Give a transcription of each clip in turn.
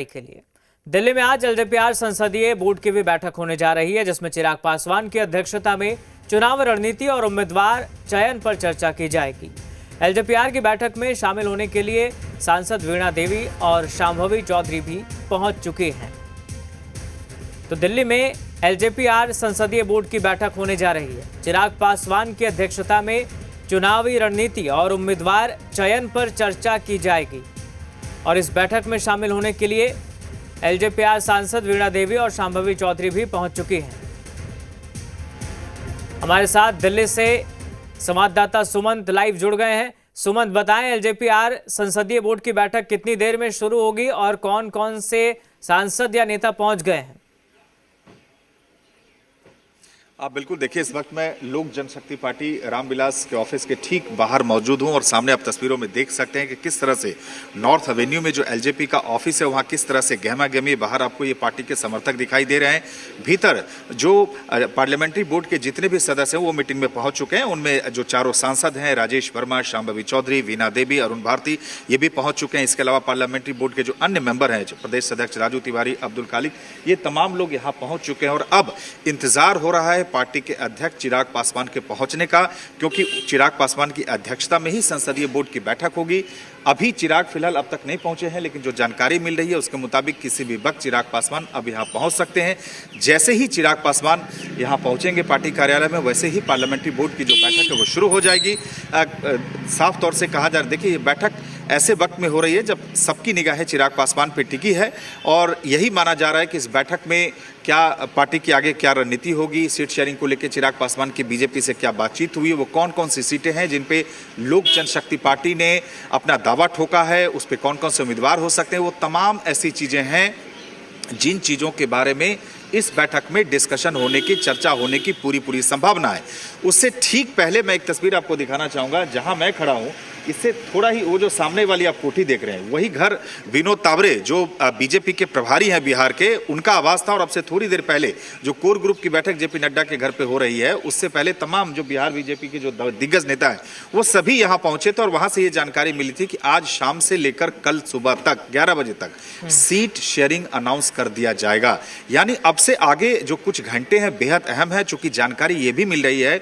के लिए दिल्ली में आज एलजेपीआर संसदीय बोर्ड की भी बैठक होने जा रही है, जिसमें चिराग पासवान की अध्यक्षता में चुनाव रणनीति और उम्मीदवार चयन पर चर्चा की जाएगी। एलजेपीआर की बैठक में शामिल होने के लिए सांसद वीणा देवी और शांभवी चौधरी भी पहुंच चुके हैं। तो दिल्ली में एलजेपीआर संसदीय बोर्ड की बैठक होने जा रही है। चिराग पासवान की अध्यक्षता में चुनावी रणनीति और उम्मीदवार चयन पर चर्चा की जाएगी और इस बैठक में शामिल होने के लिए एलजेपीआर सांसद वीणा देवी और शांभवी चौधरी भी पहुंच चुकी हैं। हमारे साथ दिल्ली से संवाददाता सुमंत लाइव जुड़ गए हैं। सुमंत, बताएं एलजेपीआर संसदीय बोर्ड की बैठक कितनी देर में शुरू होगी और कौन कौन से सांसद या नेता पहुंच गए हैं? आप बिल्कुल देखिए, इस वक्त मैं लोक जनशक्ति पार्टी रामविलास के ऑफिस के ठीक बाहर मौजूद हूं और सामने आप तस्वीरों में देख सकते हैं कि किस तरह से नॉर्थ एवेन्यू में जो एलजेपी का ऑफिस है वहां किस तरह से गहमा गहमी बाहर आपको ये पार्टी के समर्थक दिखाई दे रहे हैं। भीतर जो पार्लियामेंट्री बोर्ड के जितने भी सदस्य हैं वो मीटिंग में पहुंच चुके हैं। उनमें जो चारों सांसद हैं, राजेश वर्मा, शांभवी चौधरी, वीणा देवी, अरुण भारती, ये भी पहुंच चुके हैं। इसके अलावा पार्लियामेंट्री बोर्ड के जो अन्य मेंबर हैं, प्रदेश अध्यक्ष राजू तिवारी, अब्दुल खालिक, ये तमाम लोग यहाँ पहुंच चुके हैं और अब इंतजार हो रहा है पार्टी के अध्यक्ष चिराग पासवान के पहुंचने का, क्योंकि चिराग पासवान की अध्यक्षता में ही संसदीय बोर्ड की बैठक होगी। अभी चिराग फिलहाल अब तक नहीं पहुंचे हैं, लेकिन जो जानकारी मिल रही है उसके मुताबिक किसी भी वक्त चिराग पासवान अब यहां पहुंच सकते हैं। जैसे ही चिराग पासवान यहां पहुंचेंगे पार्टी कार्यालय में, वैसे ही पार्लियामेंट्री बोर्ड की जो बैठक है वो शुरू हो जाएगी। साफ तौर से कहा जा रहा है, देखिए ये बैठक ऐसे वक्त में हो रही है जब सबकी निगाहें चिराग पासवान पर टिकी है और यही माना जा रहा है कि इस बैठक में क्या पार्टी की आगे क्या रणनीति होगी, सीट शेयरिंग को लेकर चिराग पासवान की बीजेपी से क्या बातचीत हुई, वो कौन कौन सी सीटें हैं जिन पे लोक जनशक्ति पार्टी ने अपना दावा ठोका है, उस पे कौन कौन से उम्मीदवार हो सकते हैं, वो तमाम ऐसी चीजें हैं जिन चीजों के बारे में इस बैठक में डिस्कशन होने की, चर्चा होने की पूरी संभावना है। उससे ठीक पहले मैं एक तस्वीर आपको दिखाना चाहूंगा। जहां मैं खड़ा हूं इससे थोड़ा ही वो जो सामने वाली आप कोठी देख रहे हैं, वही घर विनोद तावरे जो बीजेपी के प्रभारी हैं बिहार के, उनका आवास था। और अब से थोड़ी देर पहले जो कोर ग्रुप की बैठक जेपी नड्डा के घर पे हो रही है, उससे पहले तमाम जो बिहार बीजेपी के जो दिग्गज नेता हैं वो सभी यहाँ पहुंचे थे और वहां से ये जानकारी मिली थी कि आज शाम से लेकर कल सुबह तक 11 बजे तक सीट शेयरिंग अनाउंस कर दिया जाएगा। यानी अब से आगे जो कुछ घंटे हैं बेहद अहम है, चूंकि जानकारी ये भी मिल रही है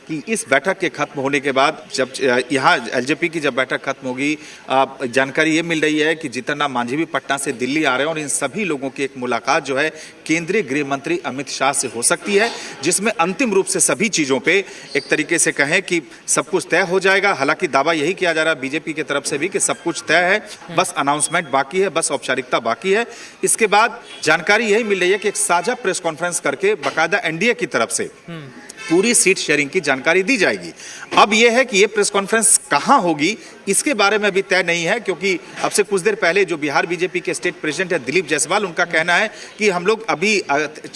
कि इस बैठक के खत्म होने के बाद जब यहाँ एलजेपी की जब बैठक खत्म होगी, जानकारी ये मिल रही है कि जीतन राम मांझी भी पटना से दिल्ली आ रहे हैं और इन सभी लोगों की एक मुलाकात जो है केंद्रीय गृह मंत्री अमित शाह से हो सकती है, जिसमें अंतिम रूप से सभी चीज़ों पे एक तरीके से कहें कि सब कुछ तय हो जाएगा। हालांकि दावा यही किया जा रहा है बीजेपी की तरफ से भी कि सब कुछ तय है, बस अनाउंसमेंट बाकी है, बस औपचारिकता बाकी है। इसके बाद जानकारी यही मिल रही है कि एक साझा प्रेस कॉन्फ्रेंस करके बाकायदा एनडीए की तरफ से पूरी सीट शेयरिंग की जानकारी दी जाएगी। अब यह है कि यह प्रेस कॉन्फ्रेंस कहां होगी इसके बारे में अभी तय नहीं है, क्योंकि अब से कुछ देर पहले जो बिहार बीजेपी के स्टेट प्रेसिडेंट है दिलीप जायसवाल, उनका कहना है कि हम लोग अभी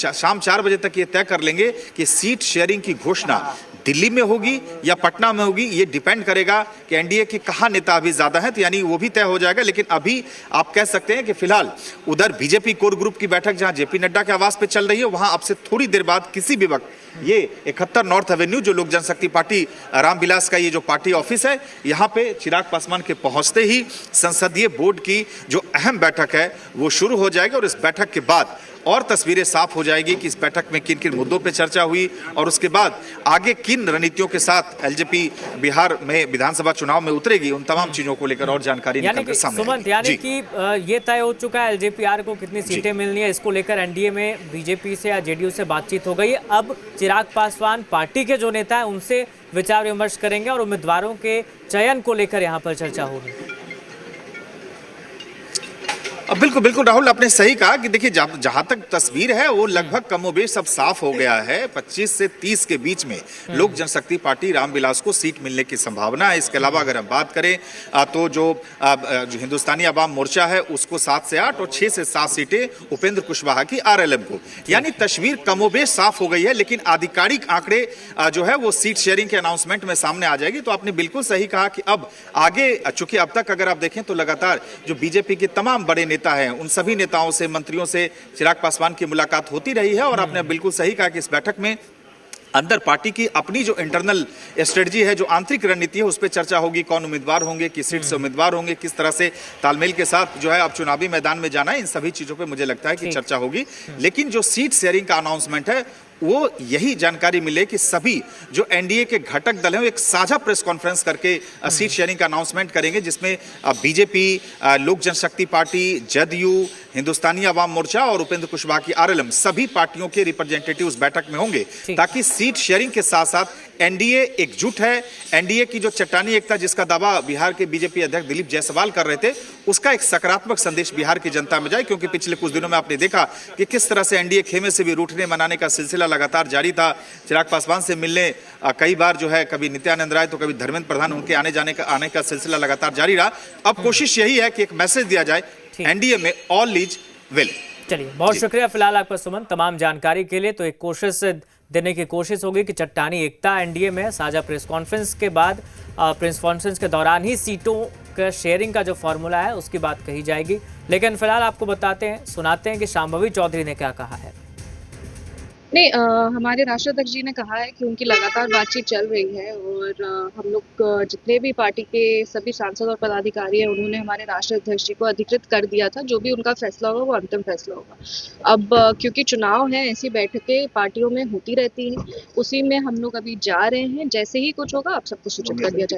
शाम 4 बजे तक ये तय कर लेंगे कि सीट शेयरिंग की घोषणा दिल्ली में होगी या पटना में होगी। ये डिपेंड करेगा कि एनडीए के कहाँ नेता अभी ज्यादा है, तो यानी वो भी तय हो जाएगा। लेकिन अभी आप कह सकते हैं कि फिलहाल उधर बीजेपी कोर ग्रुप की बैठक जहां जेपी नड्डा के आवास पे चल रही है, वहां अब से थोड़ी देर बाद किसी भी वक्त ये 71 नॉर्थ एवेन्यू जो लोक जनशक्ति पार्टी रामविलास का ये जो पार्टी ऑफिस है, यहाँ पे चिराग पासवान के पहुंचते ही संसदीय बोर्ड की जो अहम बैठक है वो शुरू हो जाएगी और इस बैठक के बाद और तस्वीरें साफ हो जाएगी कि इस बैठक में किन किन मुद्दों पे चर्चा हुई और उसके बाद आगे किन रणनीतियों के साथ एलजेपी बिहार में विधानसभा चुनाव में उतरेगी, उन तमाम चीजों को लेकर और जानकारी निकल कर सामने आएगी। यानी कि ये तय हो चुका है एलजेपीआर को कितनी सीटें मिलनी है, इसको लेकर एनडीए में बीजेपी से या जेडीयू से बातचीत हो गई है। अब चिराग पासवान पार्टी के जो नेता है उनसे विचार विमर्श करेंगे और उम्मीदवारों के चयन को लेकर यहाँ पर चर्चा होगी। बिल्कुल राहुल, आपने सही कहा कि देखिए जहां तक तस्वीर है वो लगभग कमोबेश सब साफ हो गया है। 25 से 30 के बीच में लोक जनशक्ति पार्टी रामविलास को सीट मिलने की संभावना है। इसके अलावा अगर हम बात करें तो जो हिंदुस्तानी अवाम मोर्चा है उसको 7 से 8 और 6 से 7 सीटें उपेंद्र कुशवाहा की आरएलएम को। यानी तस्वीर कमोबेश साफ हो गई है, लेकिन आधिकारिक आंकड़े जो है वो सीट शेयरिंग के अनाउंसमेंट में सामने आ जाएगी। तो आपने बिल्कुल सही कहा कि अब आगे, चूंकि अब तक अगर आप देखें तो लगातार जो बीजेपी के तमाम बड़े नेता हैं उन सभी नेताओं से, मंत्रियों से चिराग पासवान की मुलाकात होती रही है और आपने बिल्कुल सही कहा कि इस बैठक में अंदर पार्टी की अपनी जो इंटरनल स्ट्रेटजी है, जो आंतरिक रणनीति है, उस पर चर्चा होगी। कौन उम्मीदवार होंगे, किस सीट से उम्मीदवार होंगे, किस तरह से तालमेल के साथ जो है अब चुनावी मैदान में जाना है, इन सभी चीजों पे मुझे लगता है कि चर्चा होगी। लेकिन जो सीट शेयरिंग का अनाउंसमेंट है, वो यही जानकारी मिले कि सभी जो एनडीए के घटक दल हैं वो एक साझा प्रेस कॉन्फ्रेंस करके सीट शेयरिंग का अनाउंसमेंट करेंगे, जिसमें बीजेपी, लोक जनशक्ति पार्टी, जदयू, हिंदुस्तानी अवाम मोर्चा और उपेंद्र कुशवाहा की आरएलएम, सभी पार्टियों के रिप्रेजेंटेटिव उस बैठक में होंगे, ताकि सीट शेयरिंग के साथ साथ एनडीए एकजुट है। एनडीए की जो चट्टानी एकता जिसका दावा बिहार के बीजेपी अध्यक्ष दिलीप जायसवाल कर रहे थे, उसका एक सकारात्मक संदेश बिहार की जनता में जाए। क्योंकि पिछले कुछ दिनों में आपने देखा कि किस तरह से एनडीए खेमे से भी रूठने मनाने का सिलसिला लगातार जारी था। चिराग पासवान से मिलने कई बार जो है, कभी नित्यानंद राय तो कभी धर्मेंद्र प्रधान, उनके आने का सिलसिला लगातार जारी रहा। अब कोशिश यही है कि एक मैसेज दिया जाए एनडीए में ऑल इज वेल। चलिए, बहुत शुक्रिया फिलहाल आपका सुमन तमाम जानकारी के लिए। तो एक कोशिश देने की कोशिश होगी कि चट्टानी एकता एनडीए में साझा प्रेस कॉन्फ्रेंस के बाद, प्रेस कॉन्फ्रेंस के दौरान ही सीटों का शेयरिंग का जो फॉर्मूला है उसकी बात कही जाएगी। लेकिन फिलहाल आपको बताते हैं, सुनाते हैं कि शांभवी चौधरी ने क्या कहा है। नहीं, हमारे राष्ट्राध्यक्ष जी ने कहा है कि उनकी लगातार बातचीत चल रही है और हम लोग जितने भी पार्टी के सभी सांसद और पदाधिकारी हैं, उन्होंने हमारे राष्ट्राध्यक्ष जी को अधिकृत कर दिया था। जो भी उनका फैसला होगा वो अंतिम फैसला होगा। अब क्योंकि चुनाव है, ऐसी बैठकें पार्टियों में होती रहती हैं, उसी में हम लोग अभी जा रहे हैं। जैसे ही कुछ होगा आप सबको सूचित कर दिया जाएगा।